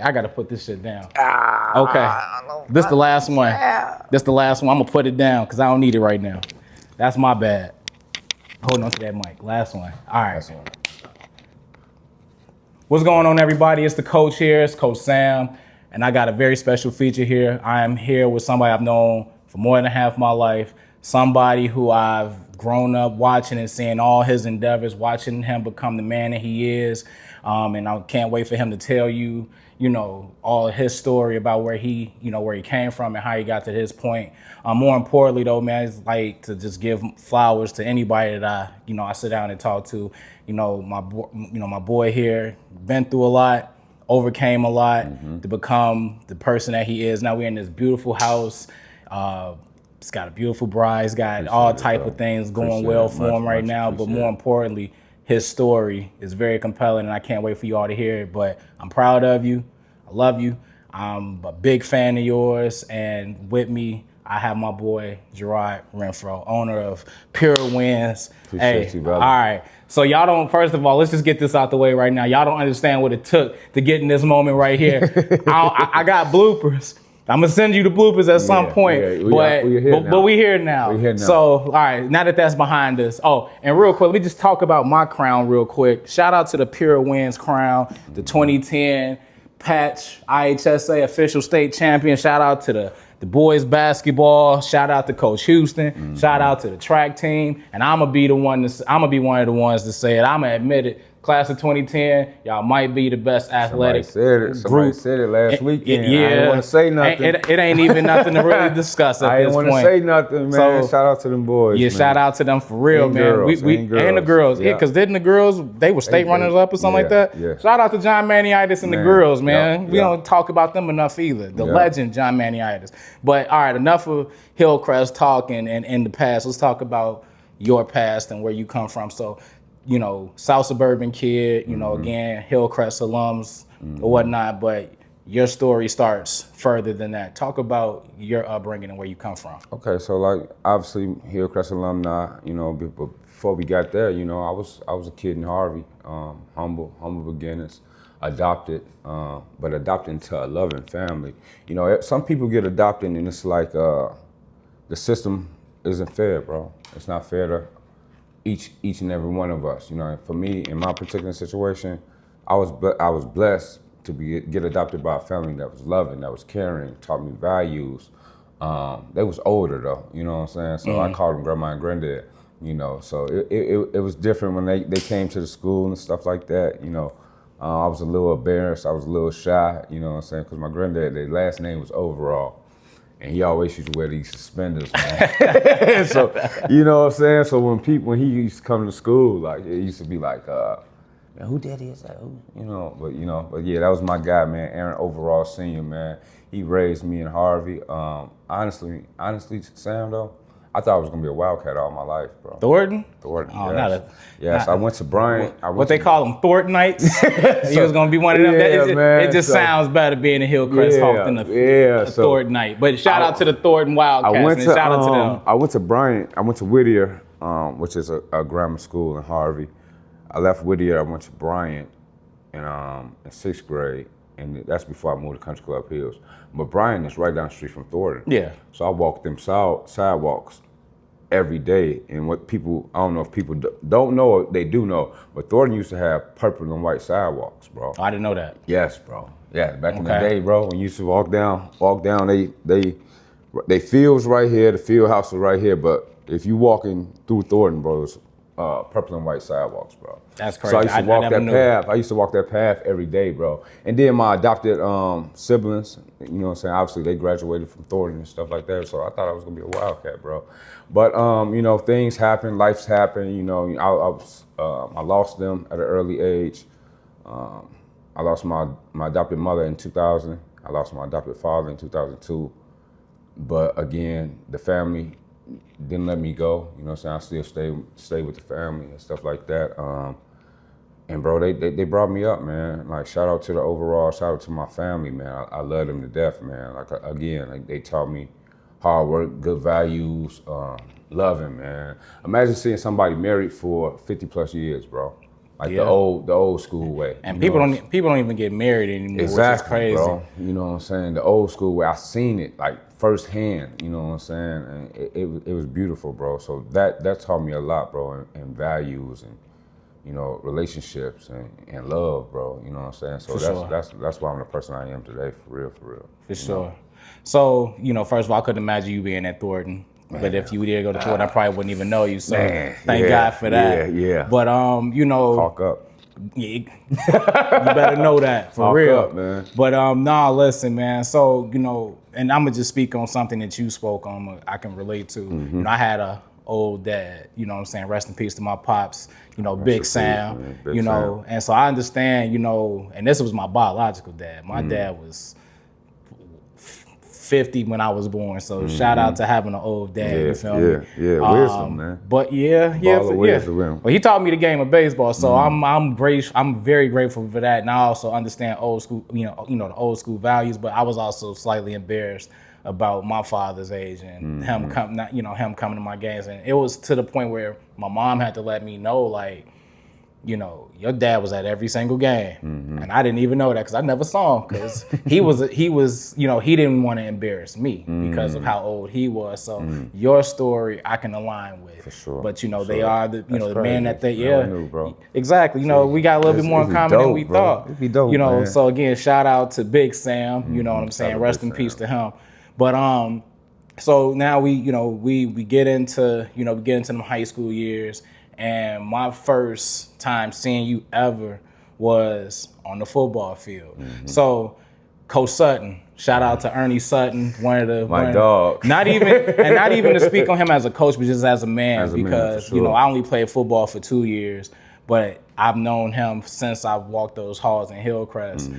I gotta put this shit down. Okay, this the last one. This the last one. I'm gonna put it down because I don't need it right now. That's my bad. Holding on to that mic. Last one. All right. What's going on, everybody? It's the coach here. It's Coach Sam, and I got a very special feature here. I am here with somebody I've known for more than half my life. Somebody who I've grown up watching and seeing all his endeavors, watching him become the man that he is. And I can't wait for him to tell you, all his story about where he came from and how he got to this point. More importantly, though, man, it's like to just give flowers to anybody that I sit down and talk to. My boy here been through a lot, overcame a lot to become the person that he is. Now we're in this beautiful house. It's got a beautiful bride. It's got all type of things going well for him right now. But more importantly, his story is very compelling, and I can't wait for you all to hear it. But I'm proud of you. I love you. I'm a big fan of yours. And with me, I have my boy, Jarrod Renfroe, owner of Pure Wins. Appreciate you, brother. All right. So y'all don't, first of all, let's just get this out the way right now. Y'all don't understand what it took to get in this moment right here. I got bloopers. I'm gonna send you the bloopers at some point, but we're here now. So, all right, now that that's behind us. Oh, and real quick, let me just talk about my crown real quick. Shout out to the Pure Wins crown, the 2010 Patch IHSA official state champion. Shout out to the boys basketball. Shout out to Coach Houston. Shout out to the track team. And I'm gonna be one of the ones to say it. I'm gonna admit it. Class of 2010, y'all might be the best athletic group. Somebody said it last weekend. Yeah. I didn't want to say nothing. It ain't even nothing to really discuss at this point. I didn't want to say nothing, man. So, shout out to them boys. Yeah, man. Shout out to them for real, and man. Girls, and the girls. Yeah, because didn't the girls, they were state runners up or something like that? Yeah. Shout out to John Maniatis and the girls, man. We don't talk about them enough either. The legend, John Maniatis. But all right, enough of Hillcrest talk and in the past. Let's talk about your past and where you come from. So, South suburban kid, again, Hillcrest alums or whatnot, but your story starts further than that. Talk about your upbringing and where you come from. Okay, so like obviously Hillcrest alumni, but before we got there, I was a kid in Harvey, humble beginnings, adopted, but adopted into a loving family. Some people get adopted and it's like the system isn't fair, bro. It's not fair to each and every one of us. For me, in my particular situation, I was blessed to get adopted by a family that was loving, that was caring, taught me values. They was older though, you know what I'm saying? So I called them grandma and granddad, So it was different when they came to the school and stuff like that, I was a little embarrassed, I was a little shy, you know what I'm saying? Because my granddad, their last name was Overall. And he always used to wear these suspenders, man. So, you know what I'm saying? So when he used to come to school, like it used to be like, man, who daddy is that? But yeah, that was my guy, man. Aaron Overall Senior, man. He raised me in Harvey. Honestly, Sam, though, I thought I was gonna be a Wildcat all my life, bro. Thornton? Oh, yes. I went to Bryant. What they call them, Thorntonites? He was gonna be one of them. It just sounds better being a Hillcrest Hawk than a Thorntonite. But shout out to the Thornton Wildcats, shout out to them. I went to Bryant. I went to Whittier, which is a grammar school in Harvey. I left Whittier. I went to Bryant in 6th grade. And that's before I moved to Country Club Hills. But Bryant is right down the street from Thornton. Yeah. So I walked them sidewalks every day. And what people, I don't know if people don't know or they do know, but Thornton used to have purple and white sidewalks, bro. I didn't know that. Yes, bro. Yeah, back in the day, bro, when you used to walk down, they fields right here, the field house was right here, but if you walking through Thornton, bro, it's purple and white sidewalks, bro. That's crazy. So I used to walk that path. I used to walk that path every day, bro. And then my adopted siblings, you know what I'm saying? Obviously, they graduated from Thornton and stuff like that. So I thought I was gonna be a Wildcat, bro. But things happen, life's happen. I lost them at an early age. I lost my adopted mother in 2000. I lost my adopted father in 2002. But again, the family didn't let me go. You know what I'm saying? I still stay with the family and stuff like that. And bro, they brought me up, man. Like, shout out to the Overall, shout out to my family, man. I love them to death, man. Like, again, they taught me hard work, good values, loving, man. Imagine seeing somebody married for 50 plus years, bro. like Yeah. the old school way. And you know? people don't even get married anymore, Exactly, which is crazy. bro. You know what I'm saying? The old school way. I seen it like firsthand. You know what I'm saying? And it was beautiful, bro. So that taught me a lot, bro, and values and relationships and love, bro. You know what I'm saying? So that's why I'm the person I am today, for real, for real. For sure. So, first of all, I couldn't imagine you being at Thornton. Man. But if you did go to Thornton, I probably wouldn't even know you. So thank God for that. Yeah. But Hawk up. Yeah, you better know that for Hawk real. Up, man. But listen, man. So, and I'm gonna just speak on something that you spoke on. I can relate to. Mm-hmm. I had a old dad. You know what I'm saying? Rest in peace to my pops. Big Sam. Big Sam. And so I understand. And this was my biological dad. My dad was 50 when I was born, so shout out to having an old dad. You feel me? Yeah, wisdom, man. But wisdom. Well, he taught me the game of baseball, so I'm very grateful for that, and I also understand old school, the old school values. But I was also slightly embarrassed about my father's age and him coming to my games, and it was to the point where my mom had to let me know, like, your dad was at every single game, and I didn't even know that because I never saw him because he was, he didn't want to embarrass me because of how old he was. So your story I can align with, for sure. But they are the the man that they I knew, bro. Exactly. We got a little bit more in common than we thought. It'd be dope, man. So again, shout out to Big Sam. You know what I'm saying? Rest in peace to him. But so now we get into them high school years. And my first time seeing you ever was on the football field. So, Coach Sutton, shout out to Ernie Sutton, one of the dog. Not even to speak on him as a coach, but just as a man, because for sure. I only played football for 2 years, but I've known him since I've walked those halls in Hillcrest.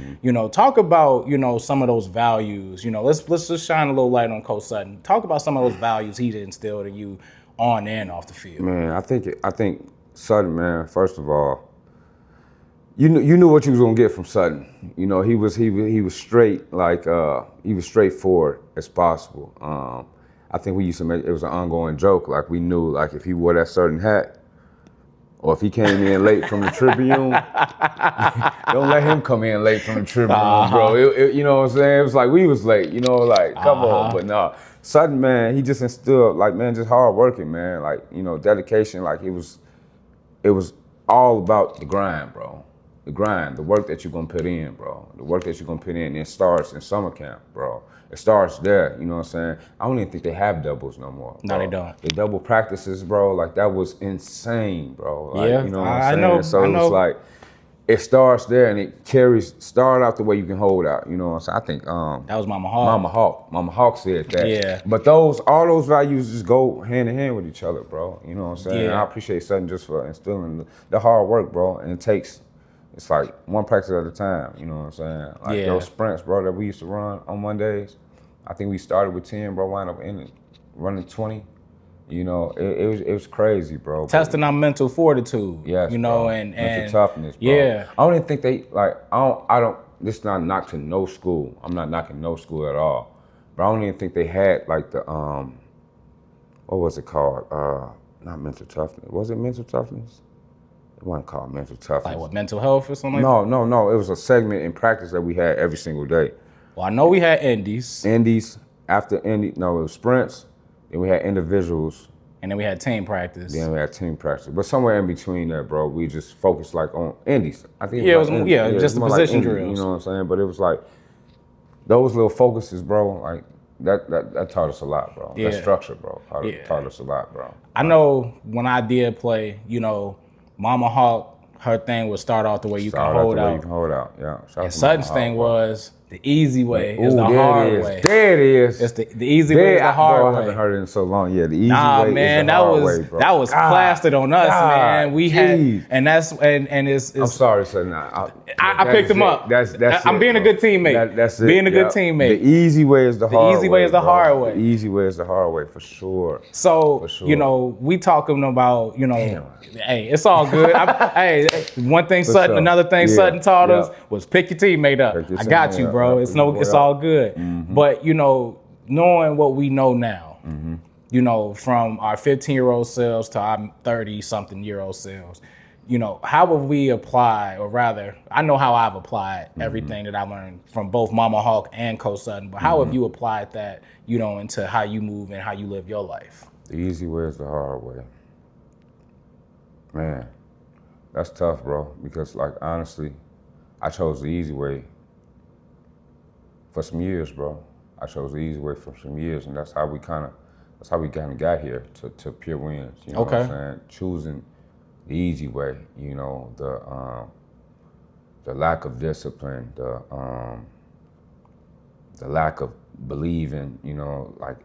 Talk about some of those values. Let's just shine a little light on Coach Sutton. Talk about some of those values he instilled in you on and off the field. Man, I think Sutton, man, first of all, you knew what you was gonna get from Sutton. He was straight, like he was straightforward as possible. I think we used to make it was an ongoing joke, like we knew, like if he wore that certain hat, or if he came in late from the Tribune, don't let him come in late from the Tribune, bro. You know what I'm saying? It was like we was late, come on. But no, Sutton, man, he just instilled, like, man, just hard working, man. Like, dedication. Like, it was all about the grind, bro. The grind, the work that you're gonna put in, bro. The work that you're gonna put in. It starts in summer camp, bro. It starts there, you know what I'm saying? I don't even think they have doubles no more, bro. No, they don't. The double practices, bro, like, that was insane, bro. Like, yeah, you know what I'm saying? I know. So it's like, it starts there and it start out the way you can hold out, you know what I'm saying? I think that was Mama Hawk. Mama Hawk said that. Yeah. But all those values just go hand in hand with each other, bro. You know what I'm saying? Yeah. And I appreciate Sutton just for instilling the hard work, bro. And it's like one practice at a time, you know what I'm saying? Like those sprints, bro, that we used to run on Mondays. I think we started with 10, bro, wound up running 20. It was crazy, bro. Testing our mental fortitude. Yes, bro. and mental toughness, bro. Yeah. I don't even think they this is not a knock to no school. I'm not knocking no school at all. But I don't even think they had like the what was it called? Not mental toughness. Was it mental toughness? It wasn't called mental toughness. Like what, mental health or something? No. It was a segment in practice that we had every single day. Well, I know we had indies. After it was sprints. Then we had individuals. And then we had team practice. Then we had team practice. But somewhere in between that, bro, we just focused like on indies. I think just the position drills. You know what I'm saying? But it was like those little focuses, bro, like that taught us a lot, bro. Yeah. That structure, bro, taught us a lot, bro. I know when I did play, Mama Hawk, her thing would start off the way you can hold out. You can hold out, yeah. And Sutton's thing was the easy way is the hard way. There it is. It's the easy way is the hard way. I haven't heard it in so long. Yeah, the easy way man, is the hard way, bro. that was plastered on us, man. We had, and that's and it's. I'm sorry, son. I picked him up. I'm being a good teammate. That's it. Being a good teammate. The easy way is the hard way. The easy way is the hard way. The easy way is the hard way, for sure. So, we talking about, hey, it's all good. One thing Sutton, another thing Sutton taught us was pick your teammate up. I got you, bro. It's all good. Mm-hmm. But, knowing what we know now, from our 15-year-old selves to our 30-something-year-old selves, how would we apply, or rather, I know how I've applied everything that I learned from both Mama Hawk and Coach Sutton, but how have you applied that, into how you move and how you live your life? The easy way is the hard way. Man, that's tough, bro. Because like honestly, I chose the easy way for some years, bro. I chose the easy way for some years, and that's how we kind of got here to pure wins. You know what I'm saying? Choosing the easy way. The lack of discipline, the lack of believing. Like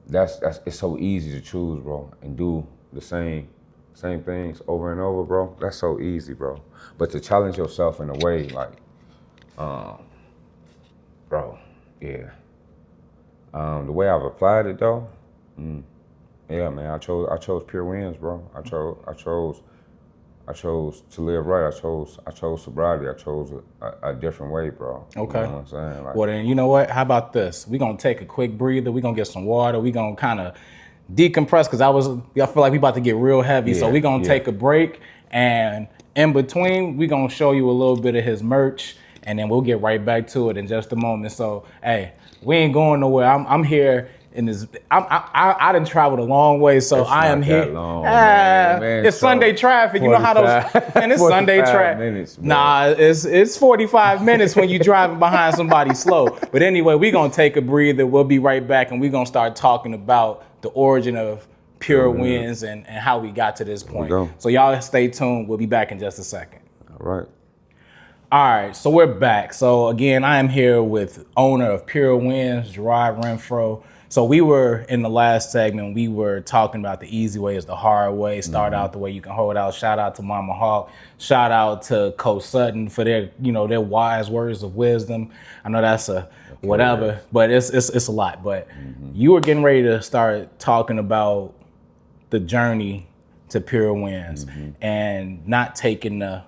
that's it's so easy to choose, bro, and do the same things over and over, bro. That's so easy, bro. But to challenge yourself in a way like, bro, yeah. The way I've applied it though, yeah, man. I chose pure wins, bro. I chose to live right. I chose sobriety. I chose a different way, bro. Okay. You know what I'm saying? Like, Well, then, you know what? How about this? We're going to take a quick breather. We're going to get some water. We're going to kind of decompress because I feel like we about to get real heavy. So we're going to take a break. And in between, we're going to show you a little bit of his merch. And then we'll get right back to it in just a moment. So, hey, we ain't going nowhere. I'm here. I done traveled a long way, so it's I am not here. that long, man. It's Sunday traffic. You know how those, and it's Sunday traffic. Minutes, nah, it's 45 minutes when you driving behind somebody slow. But anyway, we're gonna take a breather. We'll be right back, and we're gonna start talking about the origin of Pure Wins and how we got to this point. So y'all stay tuned. We'll be back in just a second. All right. All right, so we're back. So again, I am here with owner of Pure Wins, Jarrod Renfroe. So we were in the last segment, we were talking about the easy way is the hard way. Start out the way you can hold out. Shout out to Mama Hawk. Shout out to Coach Sutton for their wise words of wisdom. I know that's a whatever, but it's a lot. But you were getting ready to start talking about the journey to Pure Wins and not taking not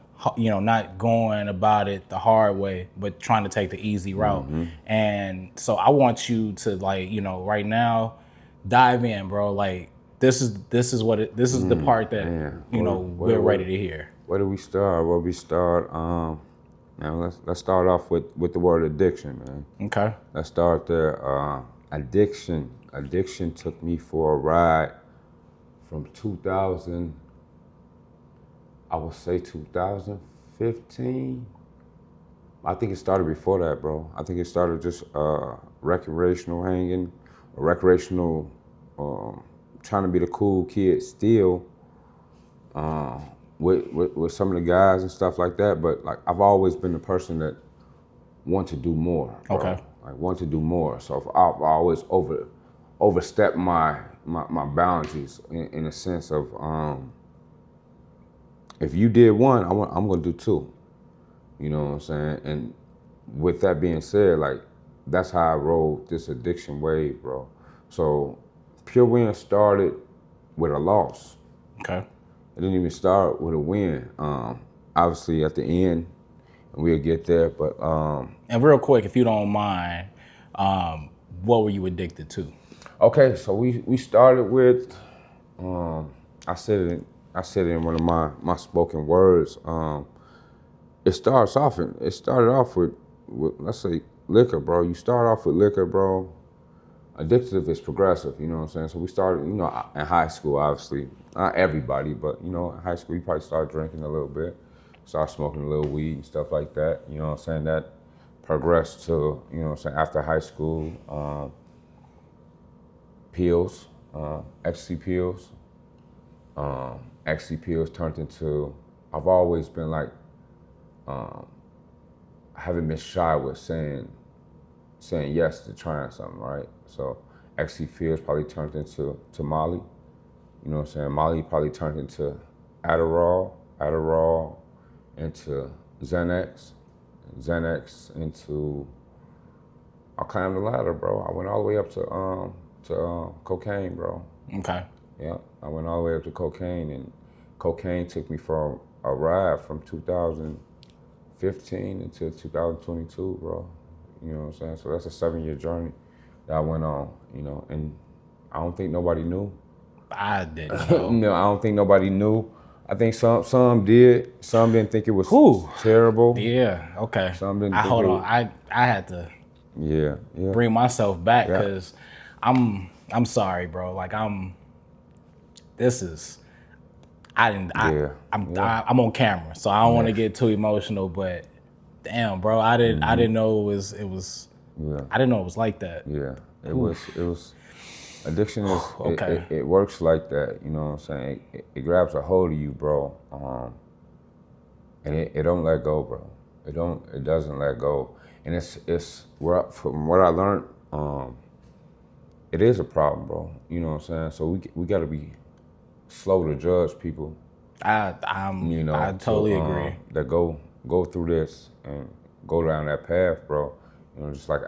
going about it the hard way, but trying to take the easy route. And so I want you to right now, dive in, bro. Like this is the part that we're ready to hear. Where do we start? Well, we start. Now let's start off with the word addiction, man. Okay. Let's start there. Addiction took me for a ride from 2000. I would say 2015. I think it started before that, bro. I think it started just recreational hanging, recreational, trying to be the cool kid still with some of the guys and stuff like that. But like I've always been the person that want to do more. Bro. Okay. Like want to do more. So I've always overstepped my boundaries in a sense of. If you did one, I'm gonna do two. You know what I'm saying? And with that being said, like that's how I rode this addiction wave, bro. So Pure Win started with a loss. Okay. It didn't even start with a win. Obviously at the end, we'll get there, but and real quick, if you don't mind, what were you addicted to? Okay, so we started with I said it in one of my spoken words. It started off with let's say liquor, bro. You start off with liquor, bro. Addictive is progressive, you know what I'm saying? So we started, in high school, obviously. Not everybody, but in high school you probably start drinking a little bit, start smoking a little weed and stuff like that. You know what I'm saying? That progressed to, after high school, pills, ecstasy pills. Ecstasy pills turned into, I've always been like, I haven't been shy with saying yes to trying something, right? So ecstasy pills probably turned into Molly, you know what I'm saying? Molly probably turned into Adderall into Xanax into, I climbed the ladder, bro. I went all the way up to cocaine, bro. Okay. Yeah, I went all the way up to cocaine, and cocaine took me for a ride from 2015 until 2022, bro. You know what I'm saying? So that's a 7-year journey that I went on, and I don't think nobody knew. I didn't know. No, I don't think nobody knew. I think some did. Some didn't think it was Whew. terrible. Yeah. Okay. Some didn't I think hold it on. was, I had to yeah. bring myself back Yeah. because I'm sorry, bro. Like this is I didn't Yeah. I'm on camera, so I don't want to Yeah. get too emotional, but damn, bro, I didn't know it was Yeah. I didn't know it was like that. Yeah. It was addiction is Okay. it works like that, you know what I'm saying? It grabs a hold of you, bro. And it don't let go, bro. It doesn't let go. And from what I learned, it is a problem, bro. You know what I'm saying? So we got to be slow to judge people, you I know, totally agree. that go through this and go down that path, bro. You know, just like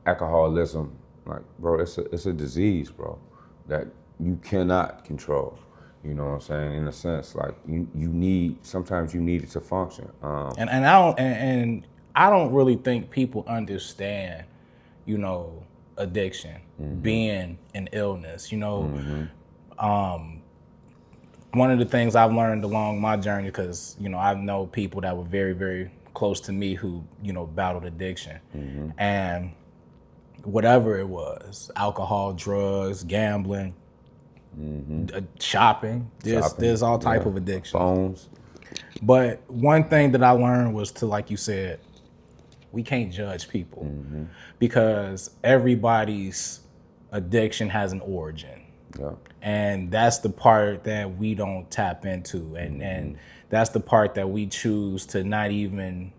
alcoholism, like, bro, it's a disease, bro, that you cannot control. You know what I'm saying? In a sense, like sometimes you need it to function. And I don't really think people understand, you know, addiction being an illness. You know, one of the things I've learned along my journey, because you know I know people that were very very close to me who you know battled addiction, and whatever it was, alcohol, drugs, gambling, shopping. There's all type of addiction. Phones. But one thing that I learned was to, like you said, we can't judge people because everybody's addiction has an origin. Yeah. And that's the part that we don't tap into. And that's the part that we choose to not even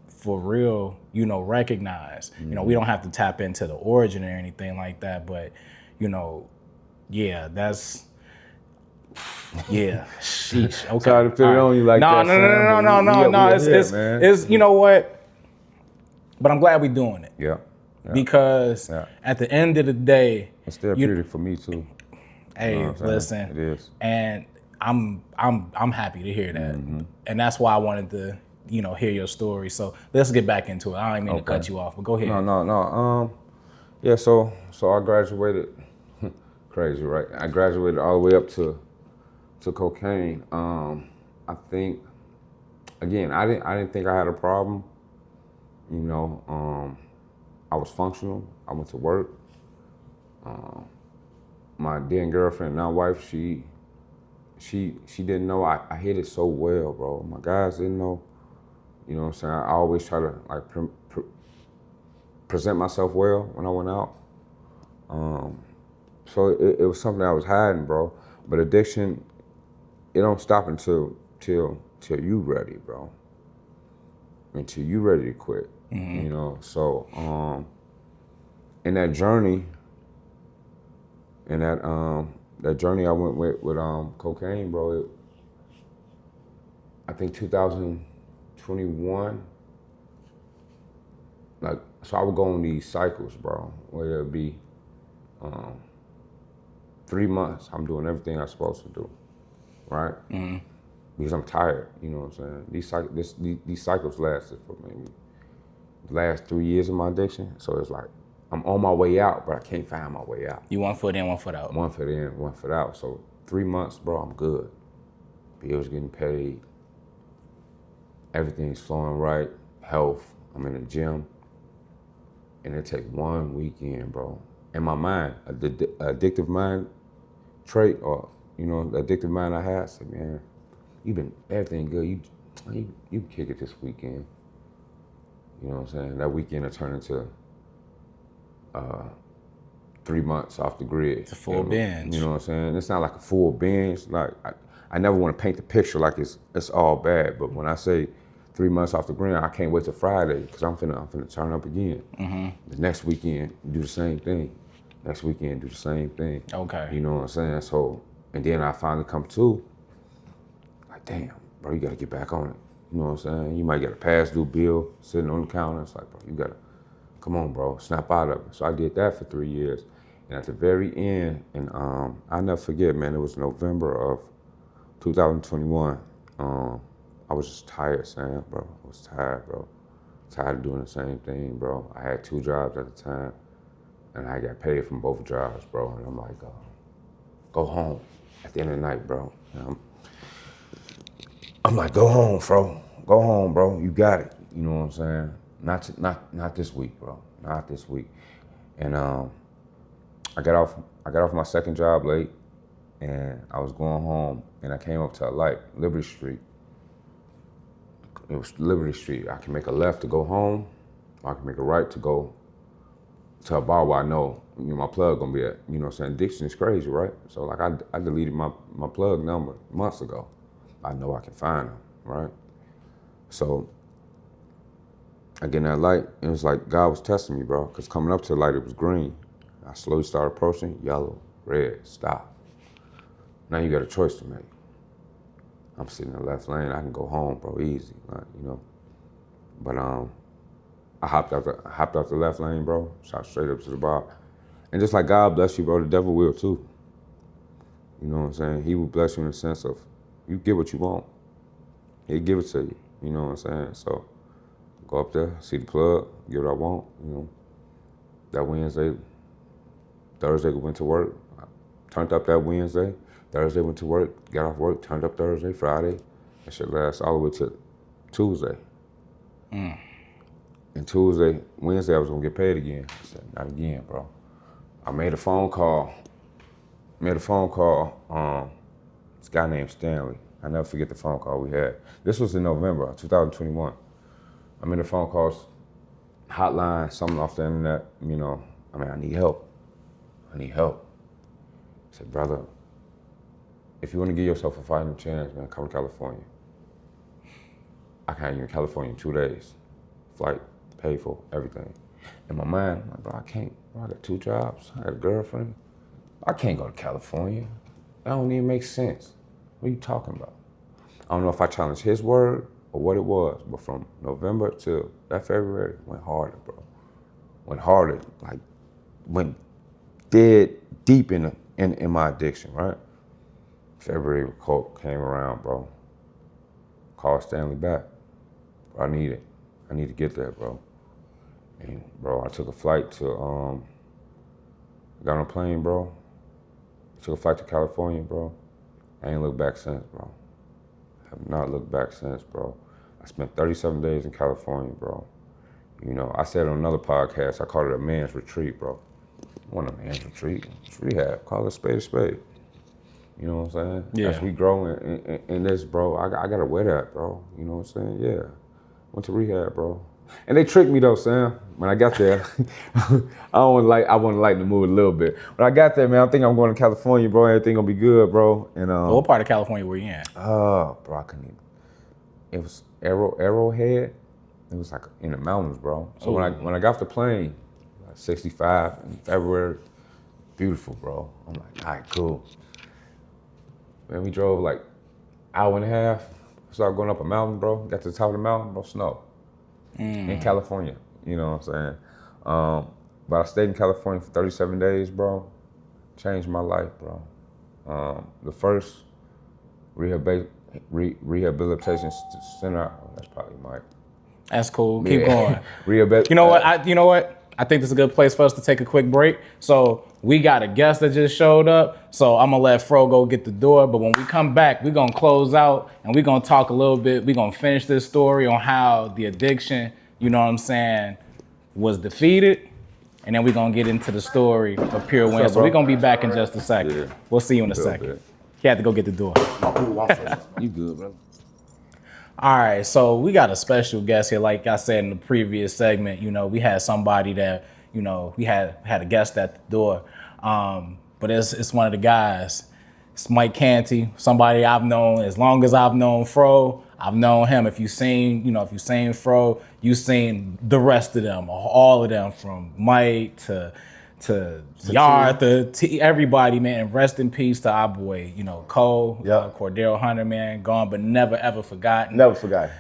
for real, you know, recognize. You know, we don't have to tap into the origin or anything like that. But, you know, yeah, that's sheesh. Okay. Sorry to put it on you like no, that. No. Man. It's you know what? But I'm glad we're doing it. Yeah. Because at the end of the day, It's therapeutic for me too. hey, You know what I'm listen, saying? It is. and I'm happy to hear that, and that's why I wanted to, you know, hear your story. So let's get back into it. I don't mean to cut you off, but go ahead. No. Yeah. So I graduated. Crazy, right? I graduated all the way up to cocaine. I think, again, I didn't think I had a problem. You know, I was functional. I went to work. My then girlfriend, now wife, she didn't know I hit it so well, bro. My guys didn't know. You know what I'm saying? I always try to like present myself well when I went out. So it was something I was hiding, bro. But addiction, it don't stop till you ready, bro. Until you ready to quit. You know. So in that journey, that journey I went with cocaine, bro. I think 2021. Like, so I would go on these cycles, bro, where it'd be 3 months. I'm doing everything I'm supposed to do, right? Because I'm tired. You know what I'm saying? These cycles lasted for maybe the last 3 years of my addiction. So it's like I'm on my way out, but I can't find my way out. You 1 foot in, 1 foot out. 1 foot in, 1 foot out. So 3 months, bro, I'm good. Bills getting paid. Everything's flowing right. Health. I'm in the gym. And it take 1 weekend, bro. In my mind, the addictive mind trait, or you know, the addictive mind I had, I said, man, you've been everything good. You can kick it this weekend. You know what I'm saying? That weekend will turn into 3 months off the grid. It's a full binge. You know what I'm saying? It's not like a full binge. Like I never want to paint the picture like it's all bad. But when I say 3 months off the grid, I can't wait till Friday because I'm finna turn up again. The next weekend, do the same thing. Next weekend, do the same thing. Okay. You know what I'm saying? So, and then I finally come to, like, damn, bro, you gotta get back on it. You know what I'm saying? You might get a past due bill sitting on the counter. It's like, bro, you gotta, come on, bro, snap out of it. So I did that for 3 years. And at the very end, and I'll never forget, man, it was November of 2021. I was just tired, Sam, bro. I was tired, bro. Tired of doing the same thing, bro. I had 2 jobs at the time, and I got paid from both jobs, bro. And I'm like, go home at the end of the night, bro. I'm like, go home, Fro. Go home, bro. You got it. You know what I'm saying? Not this week, bro. Not this week. And I got off my second job late, and I was going home, and I came up to a light, Liberty Street. It was Liberty Street. I can make a left to go home, or I can make a right to go to a bar where I know, my plug gonna be at. You know what I'm saying? Addiction is crazy, right? So like I deleted my plug number months ago. I know I can find them, right? So I get in that light, and it was like God was testing me, bro, because coming up to the light, it was green. I slowly started approaching, yellow, red, stop. Now you got a choice to make. I'm sitting in the left lane, I can go home, bro, easy, like, But I hopped out the left lane, bro, shot straight up to the bar. And just like God bless you, bro, the devil will too. You know what I'm saying? He will bless you in the sense of, you get what you want. He'll give it to you, you know what I'm saying? So go up there, see the plug, get what I want, That Wednesday, Thursday went to work, I turned up that Wednesday, Thursday went to work, got off work, turned up Thursday, Friday. That shit lasts all the way to Tuesday. And Wednesday I was gonna get paid again. I said, not again, bro. I made a phone call. This guy named Stanley. I never forget the phone call we had. This was in November 2021. I made a phone call, hotline, something off the internet, I need help. I said, brother, if you want to give yourself a fighting chance, man, come to California. I can't in California in 2 days. Flight, paid for, everything. In my mind, I'm like, bro, I can't. Bro, I got 2 jobs. I got a girlfriend. I can't go to California. That don't even make sense. What are you talking about? I don't know if I challenged his word or what it was, but from November to that February, went harder, bro. Went harder, like, went dead deep in my addiction, right? February came around, bro. Called Stanley back. Bro, I need to get there, bro. And bro, I took a flight to, got on a plane, bro. Took a flight to California, bro. I ain't looked back since, bro. Have not looked back since, bro. I spent 37 days in California, bro. I said on another podcast, I called it a man's retreat, bro. It wasn't a man's retreat. It's rehab. Call it a spade a spade. You know what I'm saying? Yeah. As we grow in this, bro, I gotta wear that, bro. You know what I'm saying? Yeah. Went to rehab, bro. And they tricked me though, Sam. When I got there, I want to lighten the mood a little bit. When I got there, man, I think I'm going to California, bro. Everything gonna be good, bro. And What part of California were you in? bro, I couldn't even. It was Arrowhead. It was like in the mountains, bro. So when I got off the plane, like 65 in February, beautiful, bro. I'm like, all right, cool. Man, we drove like hour and a half. Started going up a mountain, bro. Got to the top of the mountain, bro, snow. In California, you know what I'm saying? But I stayed in California for 37 days, bro. Changed my life, bro. The first rehabilitation center, that's probably Mike. That's cool. Keep going. You know what? I think this is a good place for us to take a quick break. So we got a guest that just showed up. So I'm gonna let Fro go get the door. But when we come back, we're gonna close out and we're gonna talk a little bit. We're gonna finish this story on how the addiction, was defeated. And then we're gonna get into the story of Pure Win. So we're gonna be back in just a second. Yeah. We'll see you in a second. Bit. He had to go get the door. You good, bro? All right, so we got a special guest here. Like I said in the previous segment, we had somebody that, we had a guest at the door. But it's one of the guys. It's Mike Canty, somebody I've known as long as I've known Fro. I've known him. If you've seen Fro, you've seen the rest of them, all of them, from Mike to Jarrod, to everybody, man. And rest in peace to our boy, Cole, Cordero Hunter, man, gone but never ever forgotten. Never forgotten.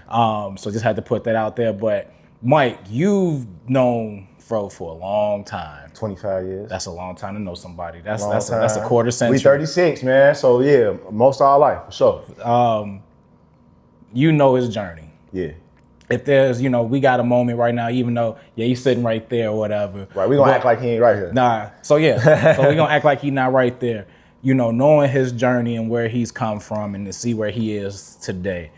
So just had to put that out there. But Mike, you've known Fro for a long time. 25 years. That's a long time to know somebody. That's a quarter century. We 36, man. So yeah, most of our life, for sure. You know his journey. Yeah. If there's, we got a moment right now, even though, he's sitting right there or whatever. Right, we gonna act like he ain't right here. Nah, so we gonna act like he's not right there. Knowing his journey and where he's come from and to see where he is today,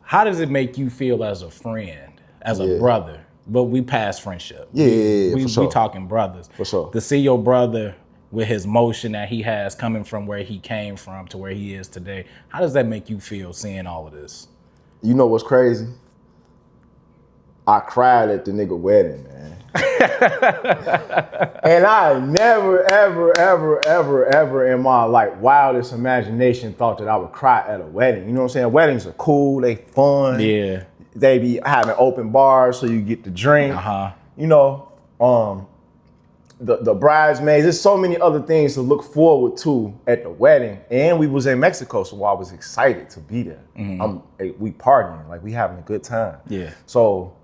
How does it make you feel as a friend, as a brother? But we past friendship. Yeah, we for sure. We talking brothers. For sure. To see your brother with his motion that he has coming from where he came from to where he is today, how does that make you feel seeing all of this? You know what's crazy? I cried at the nigga wedding, man. And I never, ever in my wildest imagination thought that I would cry at a wedding. You know what I'm saying? Weddings are cool, they fun. Yeah. They be having open bars so you get to drink. You know, the bridesmaids, there's so many other things to look forward to at the wedding. And we was in Mexico, so I was excited to be there. We partying, like we having a good time. Yeah. So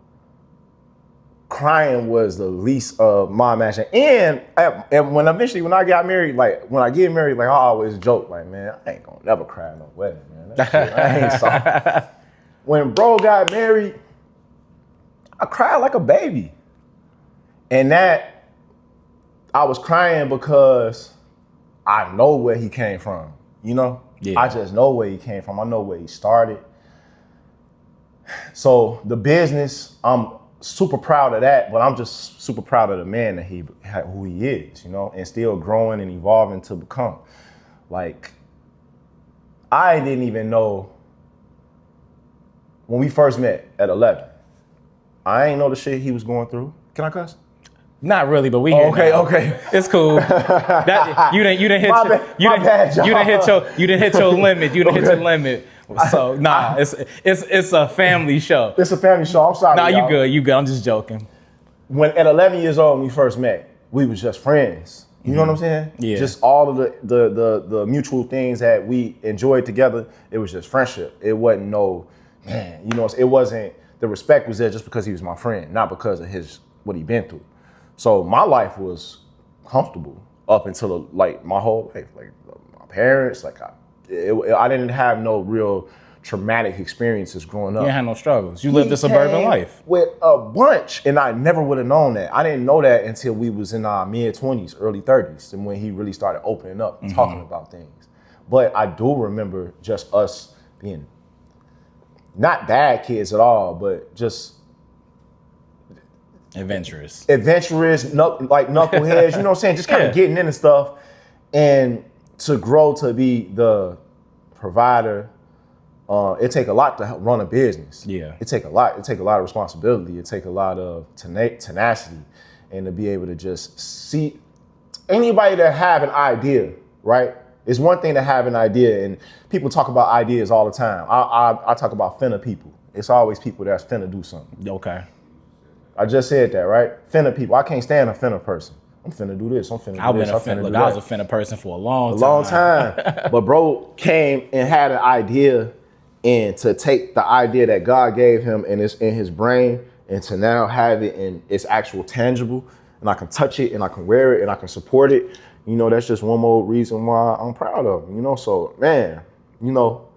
crying was the least of my imagination. And when I got married, I always joke, like, man, I ain't gonna never cry at no wedding, man. That shit, I ain't sorry. When bro got married, I cried like a baby. And that, I was crying because I know where he came from, you know? Yeah. I just know where he came from. I know where he started. So the business, I'm super proud of that, but I'm just super proud of the man that who he is, you know, and still growing and evolving to become. Like, I didn't even know when we first met at 11. I ain't know the shit he was going through. Can I cuss? Not really, but we okay. It's cool. You didn't hit your limit. You didn't hit your limit. So it's a family show. It's a family show. I'm sorry. Nah, you good. I'm just joking. When at 11 years old, when we first met, we was just friends. You know what I'm saying? Yeah. Just all of the mutual things that we enjoyed together. It was just friendship. It wasn't it wasn't, the respect was there just because he was my friend, not because of what he been through. So my life was comfortable up until my whole life. Like my parents, I didn't have no real traumatic experiences growing up. You didn't have no struggles. You lived a suburban life. With a bunch, and I never would have known that. I didn't know that until we was in our mid-20s, early 30s, and when he really started opening up and talking about things. But I do remember just us being not bad kids at all, but just adventurous, knuckleheads, you know what I'm saying? Just kind of getting into stuff, and to grow to be the provider. It take a lot to run a business. Yeah. It take a lot. It take a lot of responsibility. It take a lot of tenacity, and to be able to just see anybody that have an idea, right? It's one thing to have an idea, and people talk about ideas all the time. I talk about finna people. It's always people that's finna do something. Okay. I just said that, right? Finna people. I can't stand a finna person. I'm finna do this. I'm finna do this. I was a finna person for a long time. But bro came and had an idea, and to take the idea that God gave him and it's in his brain, and to now have it in its actual tangible, and I can touch it and I can wear it and I can support it. You know, that's just one more reason why I'm proud of him. You know, so man, you know,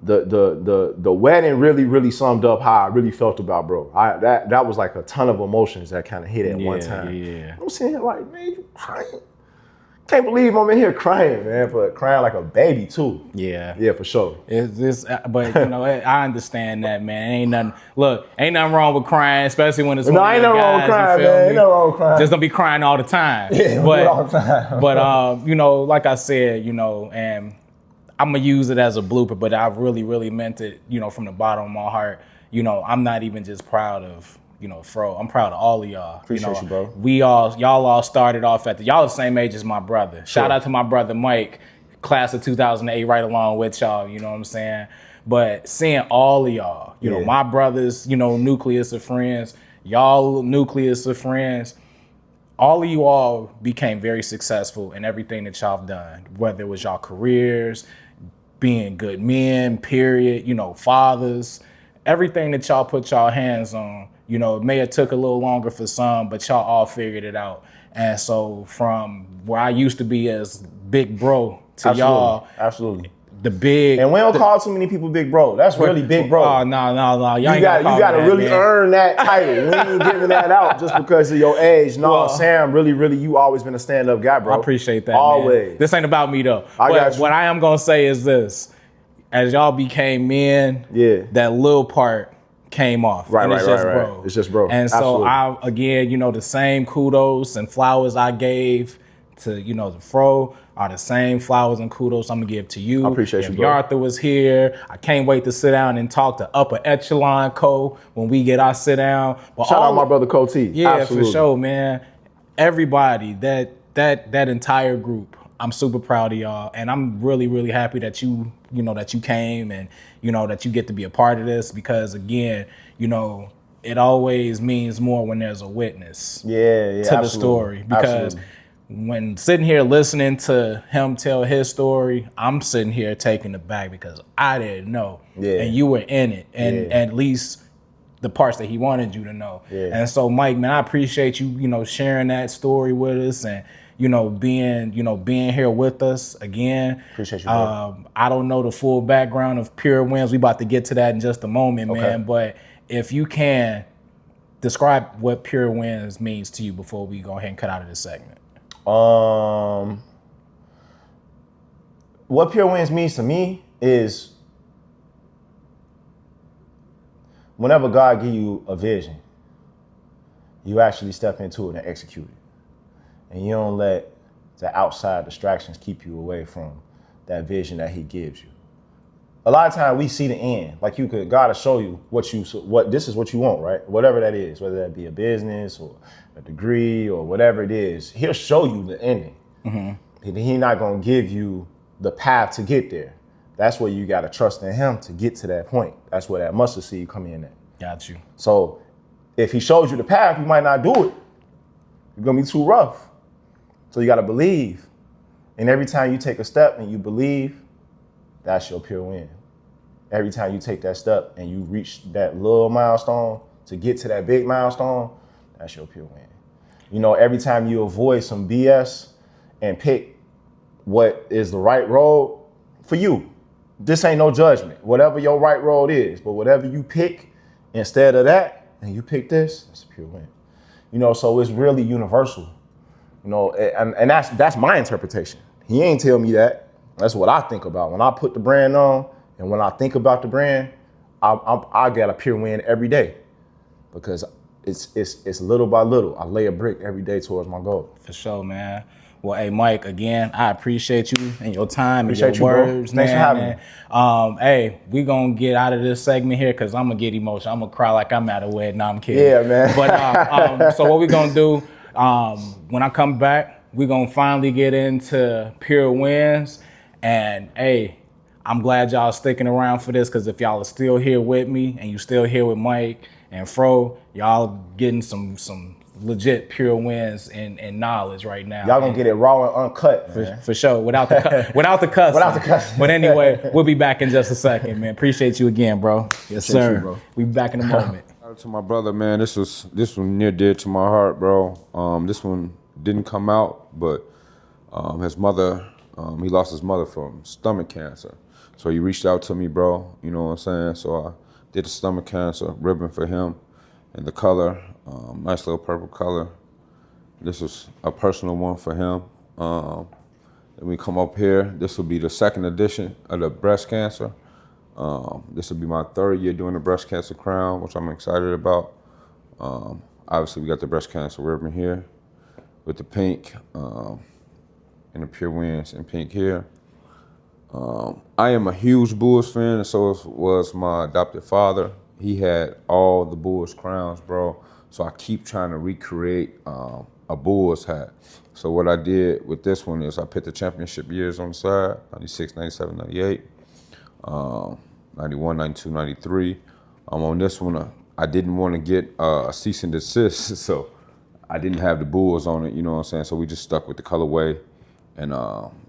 the wedding really summed up how I really felt about bro. That was like a ton of emotions that kind of hit at one time. Yeah. I'm saying like, man, you crying? Can't believe I'm in here crying, man, but crying like a baby too. Yeah, for sure. But you know, I understand that, man. Ain't nothing wrong with crying, especially when it's ain't nothing wrong with crying, man. Ain't nothing wrong with crying. Just don't be crying all the time. Yeah, all the time. But you know, like I said, you know, and I'm gonna use it as a blooper, but I really meant it, you know, from the bottom of my heart. You know, I'm not even just proud of, you know, Fro. I'm proud of all of y'all. Appreciate you, bro. Y'all all started off y'all the same age as my brother. Sure. Shout out to my brother Mike, class of 2008, right along with y'all, you know what I'm saying? But seeing all of y'all, you know, my brothers, you know, nucleus of friends, y'all nucleus of friends, all of you all became very successful in everything that y'all done, whether it was y'all careers, being good men, period, you know, fathers, everything that y'all put y'all hands on. You know, it may have took a little longer for some, but y'all all figured it out. And so from where I used to be as big bro to y'all. Absolutely. The big. And we don't call too many people big bro. That's really big bro. Oh, no. You got to really earn that title. We ain't giving that out just because of your age. No, well, Sam, really, you always been a stand-up guy, bro. I appreciate that, always. Man. This ain't about me, though. I got you. What I am going to say is this. as y'all became men, Yeah. that little part came off. Right, and right, it's just right, bro. right. It's just bro. And so Absolutely. I, again, the same kudos and flowers I gave to, the Fro are the same flowers and kudos I'm gonna give to you. I appreciate if you, bro. Arthur was here, I can't wait to sit down and talk to upper echelon Co when we get our sit down. But Shout out my brother Cole T. Yeah, Absolutely. for sure, man. Everybody, that entire group, I'm super proud of y'all, and I'm really, really happy that you came and that you get to be a part of this, because again, it always means more when there's a witness Yeah, to absolutely. the story, because when sitting here listening to him tell his story, I'm sitting here taken aback because I didn't know, and you were in it, and at least the parts that he wanted you to know. And so, Mike, man, I appreciate you, sharing that story with us, and being here with us again. Appreciate you, bro. I don't know the full background of Pure Winds. We about to get to that in just a moment, Okay. man. But if you can describe what Pure Winds means to you before we go ahead and cut out of this segment. What Pure Winds means to me is whenever God give you a vision, you actually step into it and execute it. And you don't let the outside distractions keep you away from that vision that he gives you. A lot of times we see the end. Like God will show you this is what you want, right? Whatever that is, whether that be a business or a degree or whatever it is, he'll show you the ending. Mm-hmm. He's not gonna give you the path to get there. That's where you gotta trust in him to get to that point. That's where that mustard seed come in at. Got you. So if he shows you the path, you might not do it. It's gonna be too rough. So you gotta believe. And every time you take a step and you believe, that's your pure win. Every time you take that step and you reach that little milestone to get to that big milestone, that's your pure win. Every time you avoid some BS and pick what is the right road for you. This ain't no judgment. Whatever your right road is, but whatever you pick instead of that, and you pick this, it's a pure win. So it's really universal. And that's my interpretation. He ain't tell me that. That's what I think about. When I put the brand on and when I think about the brand, I get a pure win every day, because it's little by little. I lay a brick every day towards my goal. For sure, man. Well, hey, Mike, again, I appreciate you and your time and your Appreciate you, words, bro. Thanks for having me. Hey, we gonna get out of this segment here because I'm gonna get emotional. I'm gonna cry like I'm at a wedding. No, I'm kidding. Yeah, man. But so what we gonna do? When I come back, we gonna finally get into Pure Winds. And hey, I'm glad y'all sticking around for this, because if y'all are still here with me and you still here with Mike and Fro, y'all getting some legit Pure Winds and knowledge right now. Y'all gonna get it raw and uncut, man. For sure, without the cussing. Without the cussing. But anyway, we'll be back in just a second, man. Appreciate you again, bro. Yes, sir. You, bro. We'll be back in a moment. Shout out to my brother, man. This one near dear to my heart, bro. This one didn't come out, but his mother, he lost his mother from stomach cancer. So he reached out to me, bro. You know what I'm saying? So I did the stomach cancer ribbon for him, and the color, nice little purple color. This was a personal one for him. Then we come up here. This will be the second edition of the breast cancer. This will be my third year doing the breast cancer crown, which I'm excited about. Obviously, we got the breast cancer ribbon here with the pink and the Pure Winds in pink here. I am a huge Bulls fan, and so was my adopted father. He had all the Bulls crowns, bro. So I keep trying to recreate a Bulls hat. So what I did with this one is I put the championship years on the side, 96, 97, 98, 91, 92, 93. On this one, I didn't want to get a cease and desist, so I didn't have the Bulls on it, you know what I'm saying? So we just stuck with the colorway, and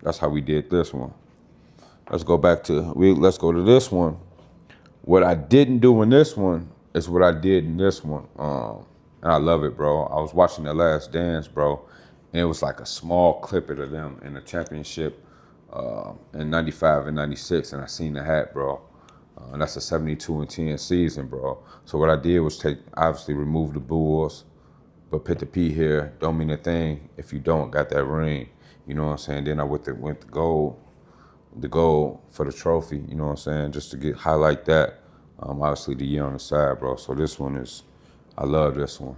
that's how we did this one. Let's go to this one. What I didn't do in this one is what I did in this one. And I love it, bro. I was watching The Last Dance, bro, and it was like a small clip of them in the championship in 95 and 96, and I seen the hat, bro. And that's a 72-10 season, bro. So what I did was obviously remove the Bulls, but put the P here. Don't mean a thing if you don't got that ring. You know what I'm saying? Then I went the gold the goal for the trophy. You know what I'm saying? Just to highlight that. Obviously the year on the side, bro. So this one is, I love this one.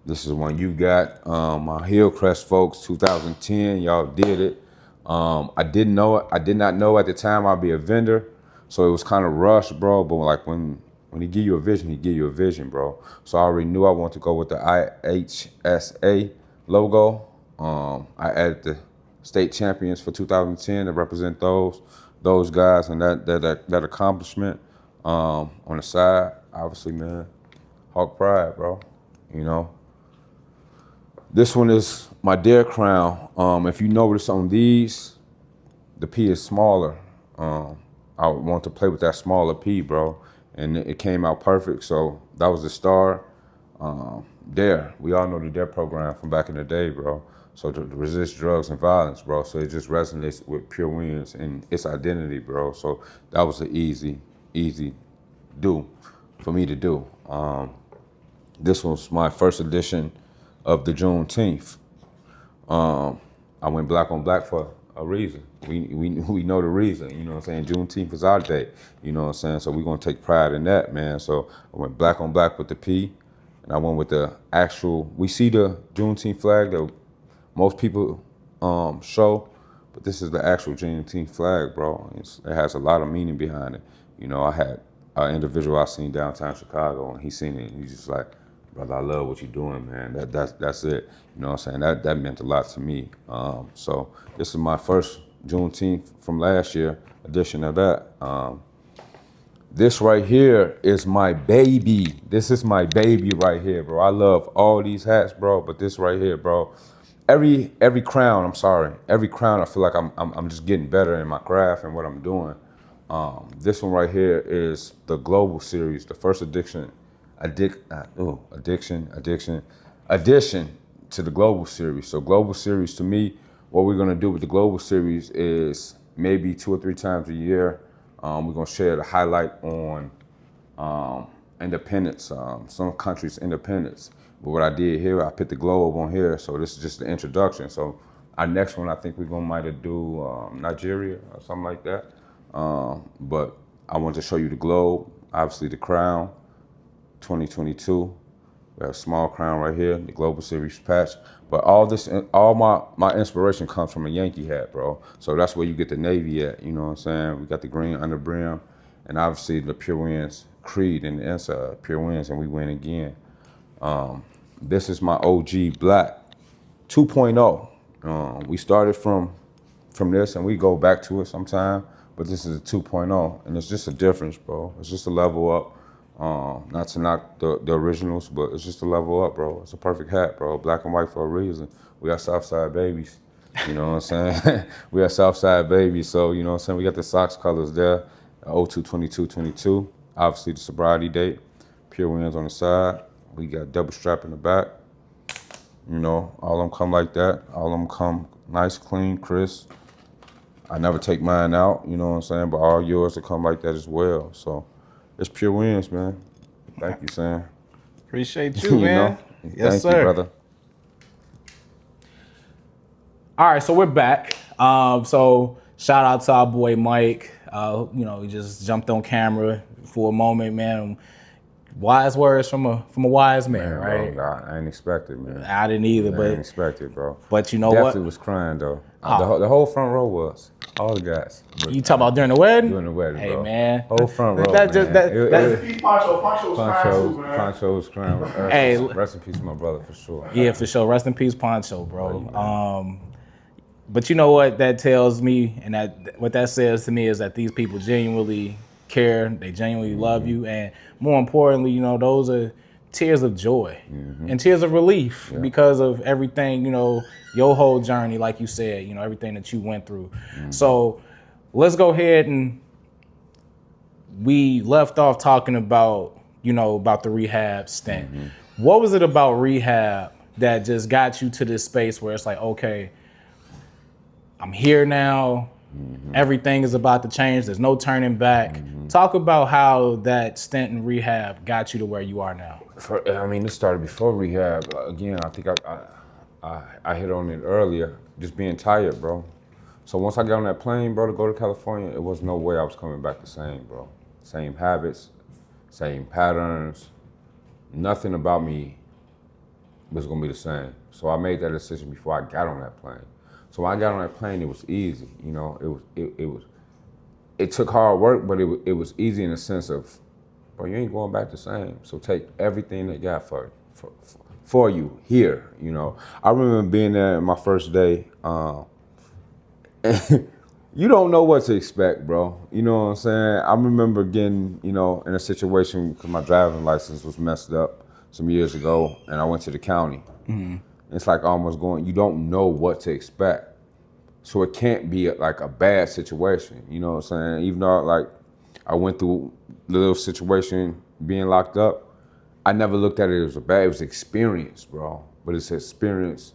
This is one you got. My Hillcrest folks, 2010. Y'all did it. I did not know at the time I'd be a vendor, so it was kind of rushed, bro. But like when he give you a vision, he give you a vision, bro. So I already knew I wanted to go with the IHSA logo. I added the state champions for 2010 to represent those guys and that accomplishment. On the side, obviously, man, Hawk Pride, bro. You know. This one is my Dare Crown. If you notice on these, the P is smaller. I want to play with that smaller P, bro. And it came out perfect, so that was the star. Dare, we all know the Dare program from back in the day, bro. So to resist drugs and violence, bro. So it just resonates with Pure Winds and its identity, bro. So that was an easy do for me to do. This was my first edition of the Juneteenth. I went black on black for a reason. We know the reason, you know what I'm saying? Juneteenth is our day, you know what I'm saying? So we're gonna take pride in that, man. So I went black on black with the P, and I went with the actual, we see the Juneteenth flag that most people show, but this is the actual Juneteenth flag, bro. It has a lot of meaning behind it. You know, I had an individual I seen downtown Chicago, and he seen it, and he's just like, brother, I love what you're doing, man. That's it. You know what I'm saying? That meant a lot to me. So this is my first Juneteenth from last year edition of that. This right here is my baby. This is my baby right here, bro. I love all these hats, bro, but this right here, bro. Every crown, every crown I feel like I'm just getting better in my craft and what I'm doing. This one right here is the Global Series, the first addition to the Global Series. So Global Series, to me, what we're gonna do with the Global Series is maybe 2 or 3 times a year, we're gonna share the highlight on independence, some countries' independence. But what I did here, I put the globe on here, so this is just the introduction. So our next one, I think we're gonna might do Nigeria or something like that. But I want to show you the globe, obviously the crown, 2022. We have a small crown right here, the Global Series patch. But all my inspiration comes from a Yankee hat, bro. So that's where you get the Navy at, you know what I'm saying? We got the green under brim, and obviously the Pure Winds creed in the inside, Pure Winds, and we win again. This is my OG Black 2.0. We started from this, and we go back to it sometime, but this is a 2.0, and it's just a difference, bro. It's just a level up. Not to knock the originals, but it's just a level up, bro. It's a perfect hat, bro. Black and white for a reason. We got Southside babies, you know what I'm saying? We got Southside babies, so you know what I'm saying? We got the socks colors there, 02-22-22. Obviously the sobriety date, Pure Winds on the side. We got double strap in the back. You know, all of them come like that. All of them come nice, clean, crisp. I never take mine out, you know what I'm saying? But all yours will come like that as well, so. It's Pure Winds, man. Thank you, Sam. Appreciate you, man. Yes, Thank you, brother. All right, so we're back. So shout out to our boy Mike. You know, he just jumped on camera for a moment, man. Wise words from a wise man, right? Bro, I ain't expected, man. I didn't either, I ain't expected, bro. But you know Definitely what? was crying though. The whole front row was. All the guys. You talking about during the wedding? During the wedding, hey, bro. Man. Whole front row, Rest in peace, Poncho. Poncho was crying too, man. Poncho was crying. Hey, rest in peace, my brother, for sure. Yeah, for sure. Rest in peace, Poncho, bro. But you know what that tells me, and what that says to me is that these people genuinely care. They genuinely love you, and more importantly, you know, those are tears of joy and tears of relief because of everything, you know, your whole journey, like you said, you know, everything that you went through. So let's go ahead, and we left off talking about, you know, about the rehab stint. What was it about rehab that just got you to this space where it's like, okay, I'm here now. Everything is about to change. There's no turning back. Talk about how that stint in rehab got you to where you are now. This started before rehab. Again, I think I hit on it earlier. Just being tired, bro. So once I got on that plane, bro, to go to California, it was no way I was coming back the same, bro. Same habits, same patterns. Nothing about me was gonna be the same. So I made that decision before I got on that plane. So when I got on that plane, it was easy. You know, it took hard work, but it was easy in the sense of, bro, you ain't going back the same. So take everything they got for you here. You know, I remember being there my first day. You don't know what to expect, bro. You know what I'm saying? I remember getting, you know, in a situation because my driving license was messed up some years ago, and I went to the county. It's like almost going, you don't know what to expect. So it can't be like a bad situation, you know what I'm saying? Even though like I went through the little situation being locked up, I never looked at it as a bad, it was experience, bro. But it's experience.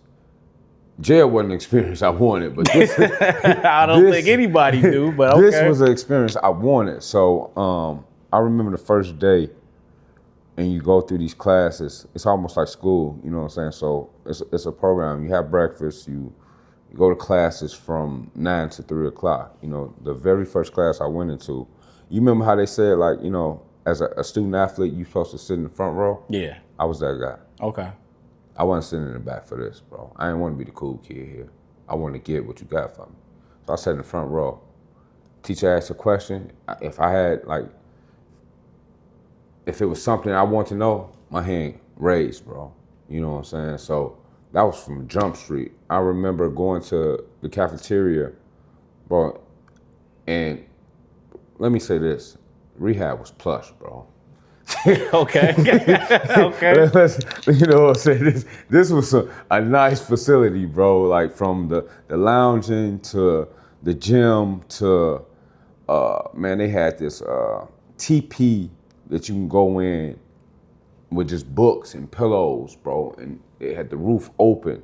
Jail wasn't an experience I wanted, but this, I don't think anybody do, but okay. this was an experience I wanted. So I remember the first day, and you go through these classes. It's almost like school, you know what I'm saying? So it's a program. You have breakfast. You go to classes from 9 to 3 o'clock. You know, the very first class I went into. You remember how they said, like, you know, as a student athlete, you're supposed to sit in the front row? Yeah. I was that guy. Okay. I wasn't sitting in the back for this, bro. I didn't want to be the cool kid here. I wanted to get what you got for me. So I sat in the front row. Teacher asked a question. If I had, like, if it was something I want to know, my hand raised, bro. You know what I'm saying? So that was from Jump Street. I remember going to the cafeteria, bro, and let me say this, rehab was plush, bro. Okay. Okay. You know what I'm saying? This was a nice facility, bro. Like from the lounging to the gym to, man, they had this TP that you can go in with just books and pillows, bro. And it had the roof open,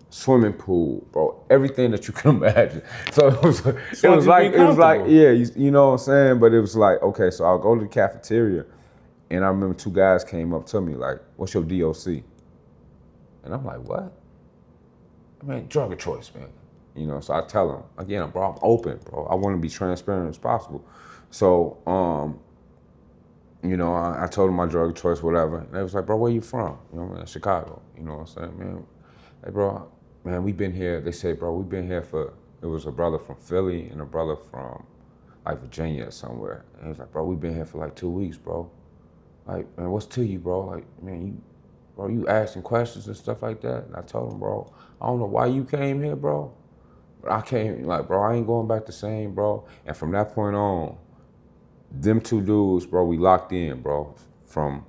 swimming pool, bro. Everything that you can imagine. So it was like, yeah, you know what I'm saying? But it was like, okay, so I'll go to the cafeteria. And I remember 2 guys came up to me like, what's your DOC? And I'm like, what? I mean, drug of choice, man. You know, so I tell them, again, bro, I'm open, bro. I want to be transparent as possible. So, you know, I told them my drug of choice, whatever. And they was like, bro, where you from? You know, man, Chicago. You know what I'm saying, man? Hey, bro, man, we've been here. They say, bro, we've been here for, it was a brother from Philly and a brother from like Virginia or somewhere. And he was like, bro, we've been here for like 2 weeks, bro. Like, man, what's to you, bro? Like, man, you asking questions and stuff like that? And I told him, bro, I don't know why you came here, bro. But I came, like, bro, I ain't going back the same, bro. And from that point on, them 2 dudes, bro, we locked in, bro. From,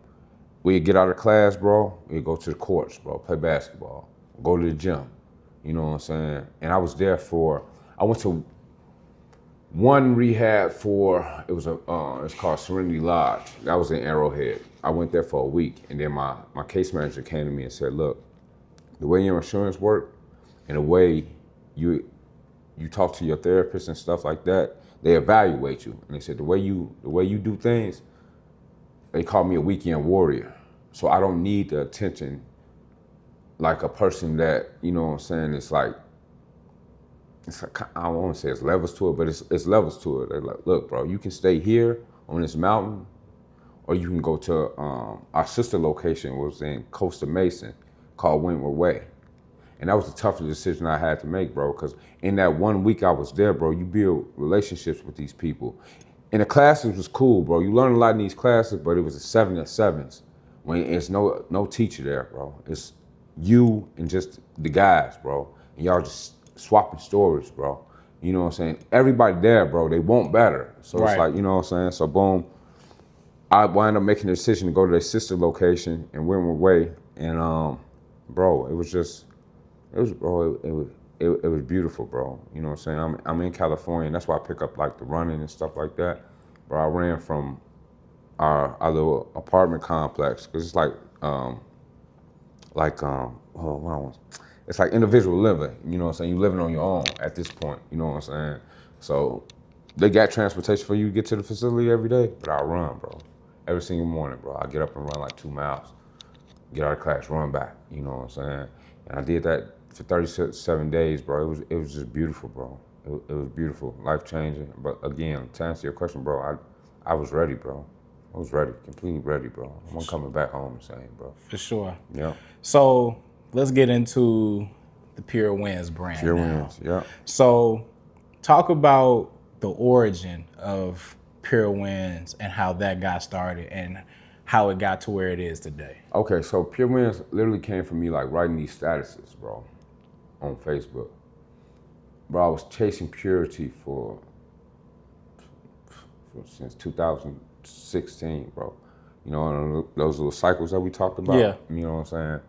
we'd get out of class, bro, we'd go to the courts, bro, play basketball, go to the gym. You know what I'm saying? And I was there I went to one rehab for, it's called Serenity Lodge. That was in Arrowhead. I went there for a week, and then my case manager came to me and said, look, the way your insurance work and the way you talk to your therapist and stuff like that, they evaluate you. And they said, the way you do things, they call me a weekend warrior. So I don't need the attention like a person that, you know what I'm saying, it's like, I don't want to say it's levels to it, but it's levels to it. They're like, look, bro, you can stay here on this mountain, or you can go to our sister location was in Costa Mesa called Wentworth Way. And that was the toughest decision I had to make, bro, because in that 1 week I was there, bro, you build relationships with these people. And the classes was cool, bro. You learn a lot in these classes, but it was a 7 to 7s when it's no teacher there, bro. It's you and just the guys, bro. And y'all just swapping stories, bro. You know what I'm saying? Everybody there, bro, they want better. So It's like, you know what I'm saying? So boom, I wound up making the decision to go to their sister location in Wentworth Way. And bro, it was beautiful, bro. You know what I'm saying? I'm in California, and that's why I pick up like the running and stuff like that. Bro, I ran from our little apartment complex, because it's like it's like individual living, you know what I'm saying? You're living on your own at this point, you know what I'm saying? So they got transportation for you to get to the facility every day, but I run, bro. Every single morning, bro. I get up and run like 2 miles, get out of class, run back, you know what I'm saying? And I did that for 37 days, bro. It was just beautiful, bro. It was beautiful, life changing. But again, to answer your question, bro, I was ready, bro. I was ready, completely ready, bro. I'm coming back home the same, bro. For sure. Yeah. So let's get into the Pure Winds brand. Pure now. Winds, yeah. So talk about the origin of Pure Winds and how that got started and how it got to where it is today. Okay, so Pure Winds literally came from me like writing these statuses, bro, on Facebook. Bro, I was chasing purity since 2016, bro. You know, those little cycles that we talked about. Yeah. You know what I'm saying?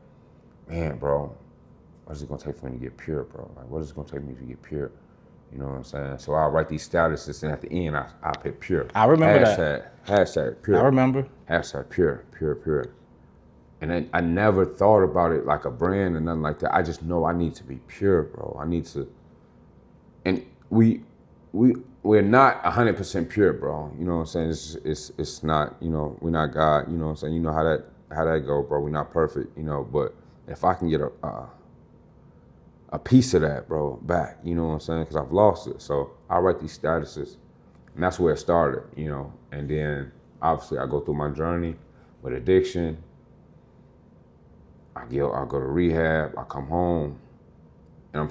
Man, bro, what is it gonna take for me to get pure, bro? Like, what is it gonna take me to get pure? You know what I'm saying? So I'll write these statuses, and at the end, I put pure. I remember that. Hashtag pure. I remember. Hashtag pure, pure, pure. And then I never thought about it like a brand or nothing like that. I just know I need to be pure, bro. I need to. And we're not 100% pure, bro. You know what I'm saying? It's not, you know, we're not God. You know what I'm saying? You know how that go, bro. We're not perfect, you know. But if I can get a piece of that, bro, back, you know what I'm saying? Because I've lost it. So I write these statuses, and that's where it started, you know. And then obviously I go through my journey with addiction. I go to rehab. I come home, and I'm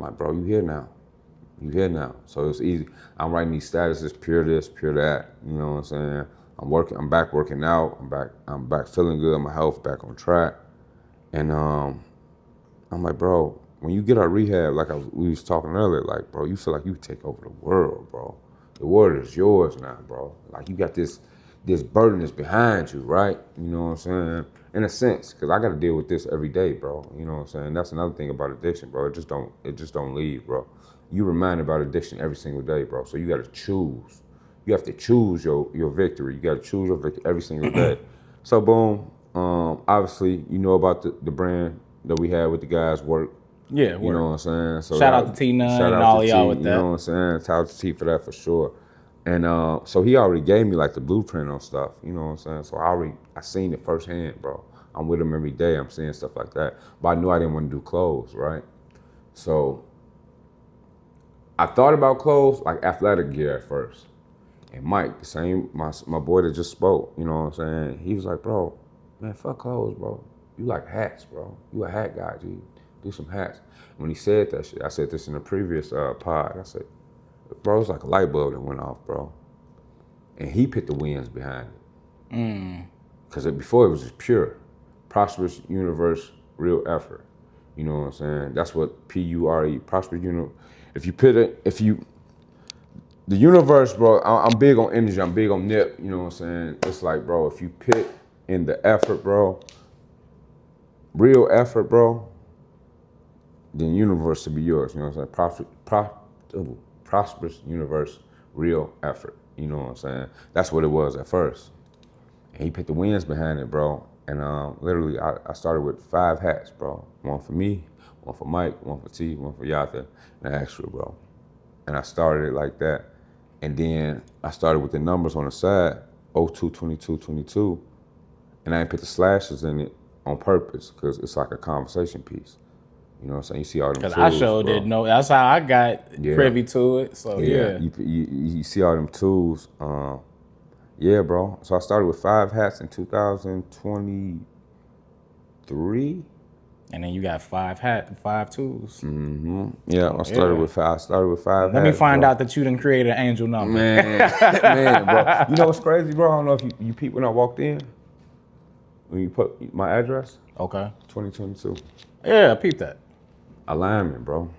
like, bro, you here now. You here now. So it's easy. I'm writing these statuses, pure this, pure that. You know what I'm saying? I'm back working out. I'm back feeling good. My health back on track. And I'm like, bro, when you get out of rehab, like we was talking earlier, like, bro, you feel like you take over the world, bro. The world is yours now, bro. Like, you got this burden is behind you, right? You know what I'm saying? In a sense, because I got to deal with this every day, bro. You know what I'm saying? That's another thing about addiction, bro. It just don't leave, bro. You reminded about addiction every single day, bro. So you got to choose. You have to choose your victory. You got to choose your victory every single day. So boom. Obviously, you know about the brand that we had with the guys' work. Yeah, you know what I'm saying. So shout out to T9 and all y'all with that. You know what I'm saying. Shout out to T for that for sure. And so he already gave me like the blueprint on stuff. You know what I'm saying. So I seen it firsthand, bro. I'm with him every day. I'm seeing stuff like that. But I knew I didn't want to do clothes, right? So I thought about clothes like athletic gear at first. And Mike, the same, my boy that just spoke, you know what I'm saying? He was like, bro, man, fuck clothes, bro. You like hats, bro. You a hat guy, dude. Do some hats. When he said that shit, I said this in a previous pod. I said, bro, it's like a light bulb that went off, bro. And he put the wins behind it. Because before it was just pure. Prosperous universe, real effort. You know what I'm saying? That's what P-U-R-E, prosperous universe. The universe, bro, I'm big on energy, I'm big on nip, you know what I'm saying? It's like, bro, if you put in the effort, bro, real effort, bro, then universe will be yours, you know what I'm saying? Prosperous universe, real effort, you know what I'm saying? That's what it was at first. And he put the wins behind it, bro. And literally, I started with 5 hats, bro. One for me, one for Mike, one for T, one for Yatha, and Extra, bro. And I started it like that. And then I started with the numbers on the side, 02, 22, 22. And I didn't put the slashes in it on purpose, because it's like a conversation piece. You know what I'm saying? You see all them tools, because I sure didn't know. That's how I got privy to it. So yeah. You see all them tools. Yeah, bro. So I started with 5 hats in 2023. And then you got 5 tools. Mm-hmm. Yeah, I started with 5 hats. Let me find out that you done created an angel number. Man, bro. You know what's crazy, bro? I don't know if you peeped when I walked in. When you put my address. Okay. 2022. Yeah, peep that. Alignment, bro.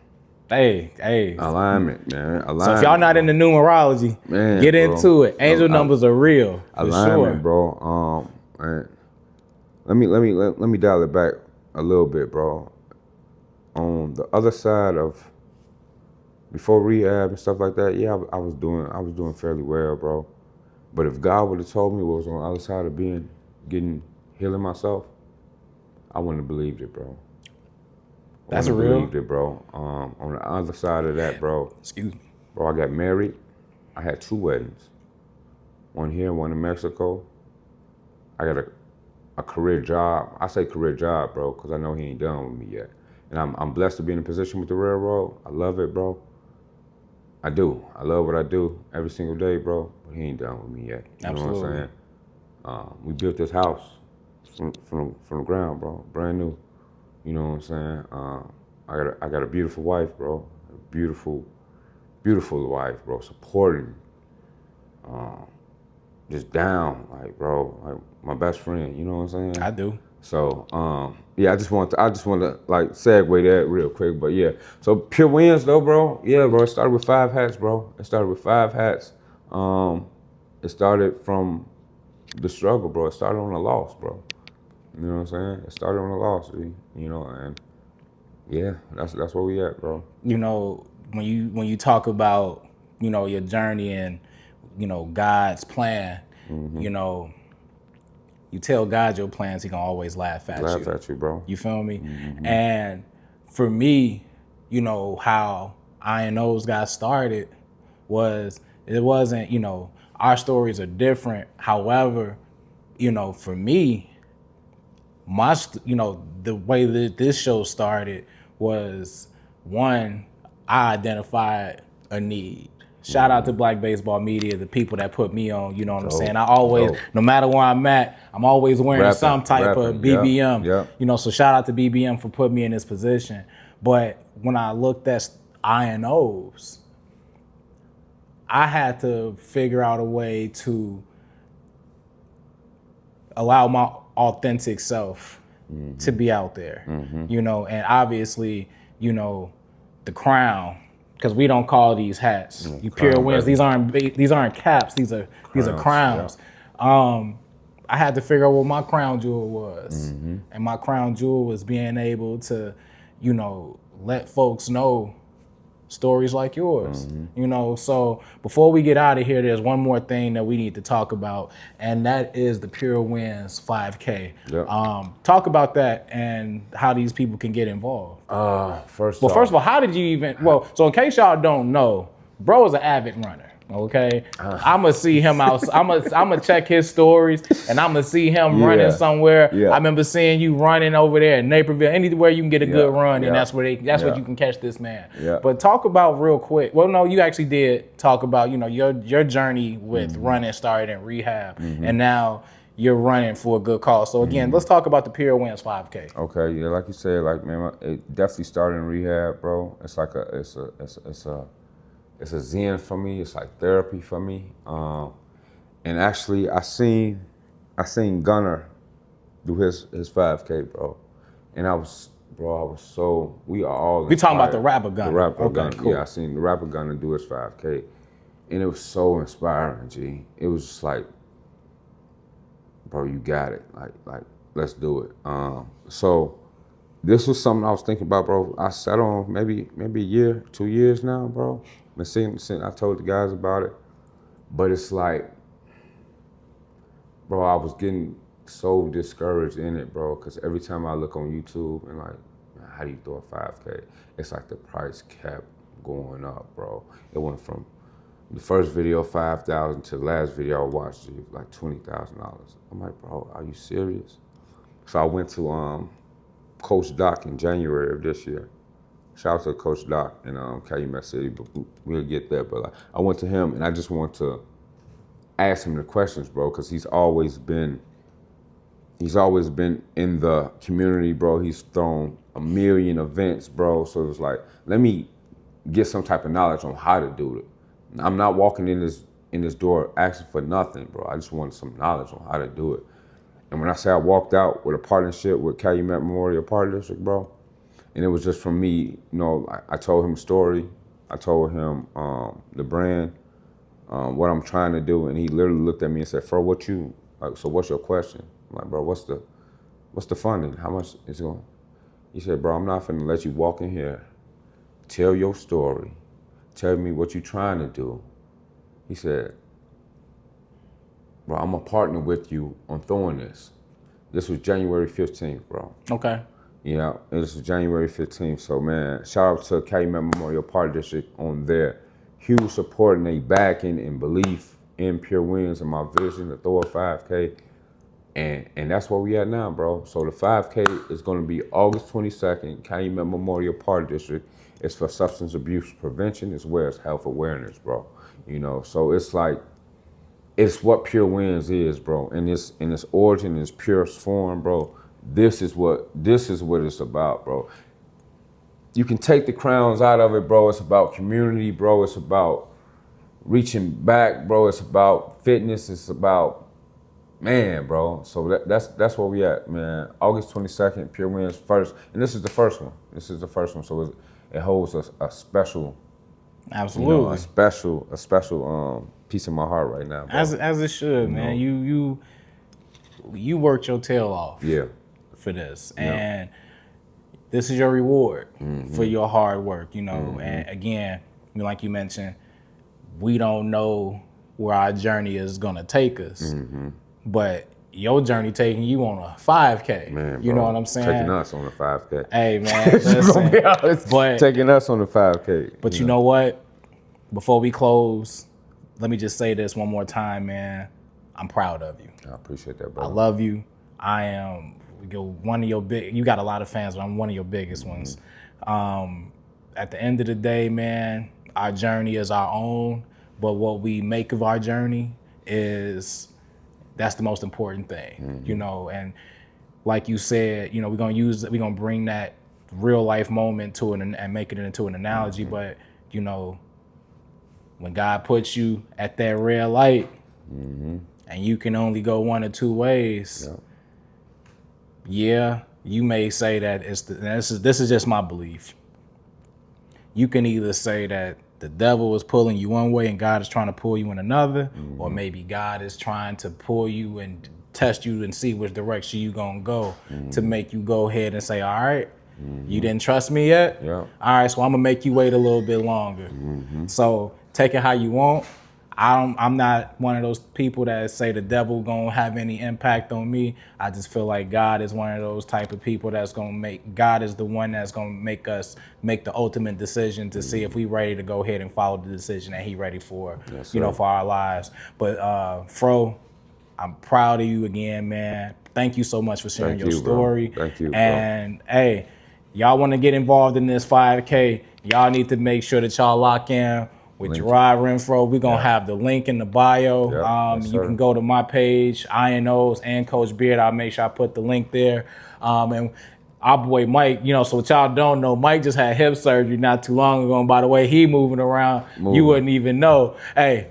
Hey. Alignment, man. Alignment. So if y'all not into numerology, get into it. Angel numbers are real. Alignment, sure. Bro. Man. Let me dial it back a little bit, bro. On the other side of before rehab and stuff like that, yeah, I was doing fairly well, bro. But if God would have told me what was on the other side of healing myself, I wouldn't have believed it, bro. That's real. Believed it, bro. On the other side of that, bro. Excuse me. Bro, I got married. I had 2 weddings. One here, one in Mexico. I got a career job. I say career job, bro, because I know he ain't done with me yet. And I'm blessed to be in a position with the railroad. I love it, bro. I do. I love what I do every single day, bro. But he ain't done with me yet. You know what I'm saying? We built this house from the ground, bro. Brand new. You know what I'm saying? I got a beautiful wife, bro. A beautiful wife, bro. Supporting. Just down, like, bro, like my best friend. You know what I'm saying? I do. So, yeah, I just want to like segue that real quick, but yeah. So Pure Wins though, bro. Yeah, bro. It started with 5 hats, bro. It started with 5 hats. It started from the struggle, bro. It started on a loss, bro. You know what I'm saying? It started on a loss, G, you know, and yeah, that's where we at, bro. You know, when you talk about, you know, your journey and, you know, God's plan, you know, you tell God your plans, he gonna always laugh at you. Bro. You feel me? And for me, you know, how INOs got started it wasn't, you know, our stories are different. However, you know, for me, you know, the way that this show started was, one, I identified a need. Shout out to Black Baseball Media, the people that put me on, you know what I'm saying? I always, no matter where I'm at, I'm always wearing some type of BBM. You know, so shout out to BBM for putting me in this position. But when I looked at INOs, I had to figure out a way to allow my authentic self to be out there, you know, and obviously, you know, the crown, because we don't call these hats. You Pure Wins. These aren't caps. These are crowns. Yeah. I had to figure out what my crown jewel was, and my crown jewel was being able to, you know, let folks know stories like yours, you know. So before we get out of here, there's one more thing that we need to talk about, and that is the Pure Wins 5K. Talk about that and how these people can get involved. First of all, how did you even? Well, so in case y'all don't know, bro is an avid runner. Okay, I'ma see him out. I'ma check his stories, and I'ma see him running somewhere. I remember seeing you running over there in Naperville, anywhere you can get a good run, and that's where you can catch this man. But talk about real quick. Well, no, you actually did talk about, you know, your journey with running started in rehab, and now you're running for a good cause. So again, let's talk about the Pure Wins 5K. Okay, yeah, like you said, like, man, it definitely started in rehab, bro. It's like it's a zen for me. It's like therapy for me. And actually, I seen Gunner do his 5K, bro. And we are all We talking about the rapper Gunner. The rapper Gunner. Cool. Yeah, I seen the rapper Gunner do his 5K. And it was so inspiring, G. It was just like, bro, you got it. Like, let's do it. So this was something I was thinking about, bro. I sat on maybe a year, 2 years now, bro. I told the guys about it, but it's like, bro, I was getting so discouraged in it, bro, because every time I look on YouTube and like, how do you throw a 5K? It's like the price kept going up, bro. It went from the first video, $5,000, to the last video I watched, it was like $20,000. I'm like, bro, are you serious? So I went to Coach Doc in January of this year. Shout out to Coach Doc in Calumet City, but we'll get there. But like, I went to him, and I just want to ask him the questions, bro, because he's always been in the community, bro. He's thrown a million events, bro. So it was like, let me get some type of knowledge on how to do it. I'm not walking in this door asking for nothing, bro. I just wanted some knowledge on how to do it. And when I say I walked out with a partnership with Calumet Memorial Park District, bro, and it was just from me, you know, I told him a story. I told him the brand, what I'm trying to do, and he literally looked at me and said, "Fro, what's your question?" I'm like, "Bro, what's the funding? How much is it going?" He said, "Bro, I'm not finna let you walk in here, tell your story, tell me what you're trying to do." He said, "Bro, I'm gonna partner with you on throwing this." This was January 15th, bro. Okay. Yeah, it was January 15th. So, man, shout out to Calumet Memorial Park District on their huge support and they backing and belief in Pure Wins and my vision to throw a 5K. And that's where we at now, bro. So the 5K is going to be August 22nd, Calumet Memorial Park District. It's for substance abuse prevention as well as health awareness, bro. So it's like, it's what Pure Winds is, bro. In its origin, in its purest form, bro. This is what it's about, bro. You can take the crowns out of it, bro. It's about community, bro. It's about reaching back, bro. It's about fitness. It's about, man, bro. So that's where we at, man. August 22nd, Pure Winds first, and this is the first one. So it holds a special, Absolutely. a special piece of my heart right now, bro. As it should, man. You worked your tail off. Yeah. For this, and this is your reward for your hard work, And again, like you mentioned, we don't know where our journey is gonna take us, but your journey taking you on a 5K. Man, you bro, know what I'm saying? Taking us on a 5K. Hey, man, listen, but taking us on a 5K. But you know what? Before we close, let me just say this one more time, man. I'm proud of you. I appreciate that, bro. I love you. I am. One of your big, you got a lot of fans, but I'm one of your biggest ones. At the end of the day, man, our journey is our own, but what we make of our journey that's the most important thing, and like you said, we're gonna bring that real life moment to it and make it into an analogy, but when God puts you at that red light and you can only go one or two ways, yeah, you may say that this is just my belief. You can either say that the devil is pulling you one way and God is trying to pull you in another, or maybe God is trying to pull you and test you and see which direction you gonna go to make you go ahead and say, all right, you didn't trust me yet? Yeah. All right, so I'm gonna make you wait a little bit longer. So take it how you want. I'm not one of those people that say the devil gonna have any impact on me. I just feel like God is one of those type of people God is the one that's gonna make us make the ultimate decision to see if we ready to go ahead and follow the decision that he ready for, for our lives. But Fro, I'm proud of you again, man. Thank you so much for sharing your story. Bro. Thank you, bro. And hey, y'all want to get involved in this 5K, y'all need to make sure that y'all lock in with Jarrod Renfroe. We're going to have the link in the bio. You can go to my page, INOs and Coach Beard. I'll make sure I put the link there. And our boy Mike, so what y'all don't know, Mike just had hip surgery not too long ago. And by the way, he moving around, you wouldn't even know. Hey,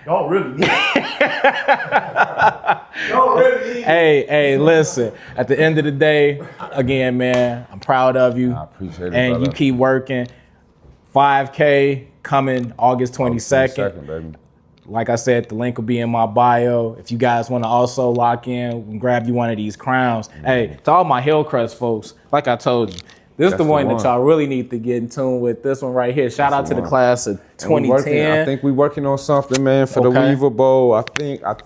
Don't really need it. Don't really need it. Hey, listen. At the end of the day, again, man, I'm proud of you. I appreciate it, and brother. you keep working. 5K coming August 22nd. Baby. Like I said, the link will be in my bio. If you guys want to also lock in and grab you one of these crowns. Hey, to all my Hillcrest folks, like I told you, this is the one that y'all really need to get in tune with. This one right here. Shout out to the class of 2010. I think we're working on something, man, for the Weaver Bowl. I think, not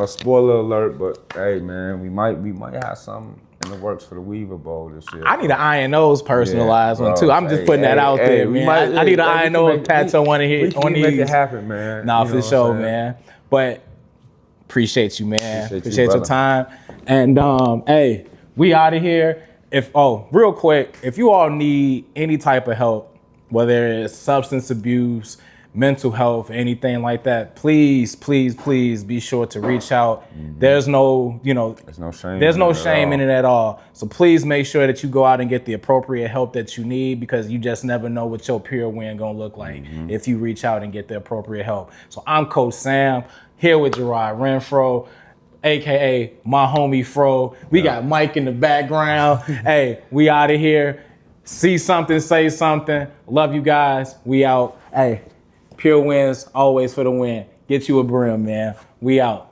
a spoiler alert, but hey, man, we might have something in the works for the Weaver Bowl this year. I need an INO's personalized one too. I'm just putting that out there, man. I need an INO tattoo on these. We can make it happen, man. Nah, for sure, man. But appreciate you, man. Appreciate your time. And hey, we out of here. Real quick, if you all need any type of help, whether it's substance abuse, mental health, anything like that, please be sure to reach out. There's no, there's no shame. There's no shame in it at all. So please make sure that you go out and get the appropriate help that you need, because you just never know what your pure win gonna look like if you reach out and get the appropriate help. So I'm Coach Sam here with Jarrod Renfroe, AKA my homie Fro. We got Mike in the background. Hey, we out of here. See something, say something. Love you guys. We out. Hey, pure wins always for the win. Get you a brim, man. We out.